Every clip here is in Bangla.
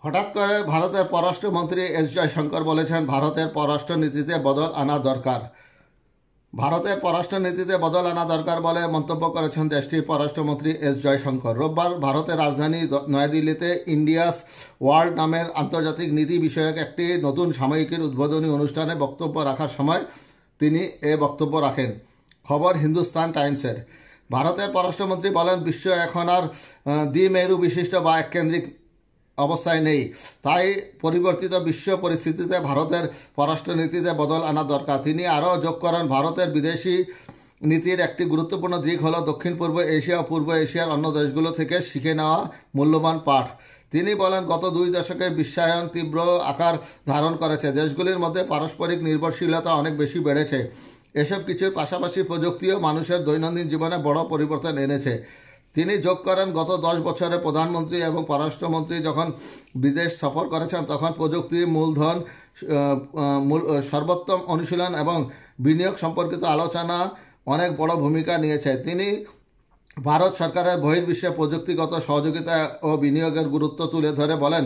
হঠাৎ করে ভারতের পররাষ্ট্রমন্ত্রী এস জয়শঙ্কর বলেছেন ভারতের পররাষ্ট্রনীতিতে বদল আনা দরকার। ভারতের পররাষ্ট্রনীতিতে বদল আনা দরকার বলে মন্তব্য করেছেন দেশটির পররাষ্ট্রমন্ত্রী এস জয়শঙ্কর। রোববার ভারতের রাজধানী নয়াদিল্লিতে ইন্ডিয়াস ওয়ার্ল্ড নামের আন্তর্জাতিক নীতি বিষয়ক একটি নতুন সাময়িকীর উদ্বোধনী অনুষ্ঠানে বক্তব্য রাখার সময় তিনি এ বক্তব্য রাখেন। খবর হিন্দুস্তান টাইমসের। ভারতের পররাষ্ট্রমন্ত্রী বলেন, বিশ্ব এখন আর দ্বিমেরু বিশিষ্ট বা এককেন্দ্রিক অবস্থায় নেই। তাই পরিবর্তিত বিশ্ব পরিস্থিতিতে ভারতের পররাষ্ট্রনীতিতে বদল আনা দরকার। তিনি আরও যোগ করেন, ভারতের বিদেশি নীতির একটি গুরুত্বপূর্ণ দিক হল দক্ষিণ পূর্ব এশিয়া ও পূর্ব এশিয়ার অন্য দেশগুলো থেকে শিখে নেওয়া মূল্যবান পাঠ। তিনি বলেন, গত 2 দশকে বিশ্বায়ন তীব্র আকার ধারণ করেছে। দেশগুলির মধ্যে পারস্পরিক নির্ভরশীলতা অনেক বেশি বেড়েছে। এসব কিছুর পাশাপাশি প্রযুক্তিও মানুষের দৈনন্দিন জীবনে বড় পরিবর্তন এনেছে। তিনি যোগ করেন, গত 10 বছরে প্রধানমন্ত্রী এবং পররাষ্ট্রমন্ত্রী যখন বিদেশ সফর করেছেন তখন প্রযুক্তি, মূলধন, সর্বোত্তম অনুশীলন এবং বিনিয়োগ সম্পর্কিত আলোচনা অনেক বড় ভূমিকা নিয়েছে। তিনি ভারত সরকারের বহির্বিশ্বে প্রযুক্তিগত সহযোগিতা ও বিনিয়োগের গুরুত্ব তুলে ধরে বলেন,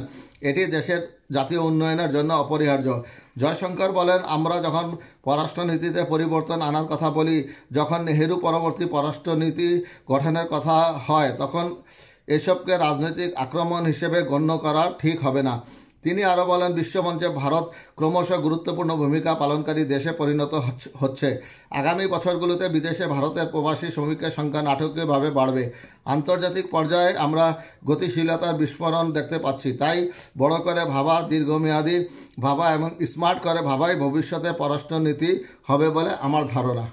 এটি দেশের জাতীয় উন্নয়নের জন্য অপরিহার্য। জয়শঙ্কর বলেন, আমরা যখন পররাষ্ট্রনীতিতে পরিবর্তন আনার কথা বলি, যখন নেহেরু পরবর্তী পররাষ্ট্রনীতি গঠনের কথা হয়, তখন এসবকে রাজনৈতিক আক্রমণ হিসেবে গণ্য করা ঠিক হবে না। তিনি আরও বলেন, বিশ্বমঞ্চে ভারত ক্রমশ গুরুত্বপূর্ণ ভূমিকা পালনকারী দেশে পরিণত হচ্ছে। আগামী বছরগুলোতে বিদেশে ভারতের প্রবাসী শ্রমিকের সংখ্যা নাটকীয়ভাবে বাড়বে। আন্তর্জাতিক পর্যায়ে আমরা গতিশীলতার বিস্ফোরণ দেখতে পাচ্ছি। তাই বড় করে ভাবা, দীর্ঘমেয়াদী ভাবা এবং স্মার্ট করে ভাবাই ভবিষ্যতে পররাষ্ট্রনীতি হবে বলে আমার ধারণা।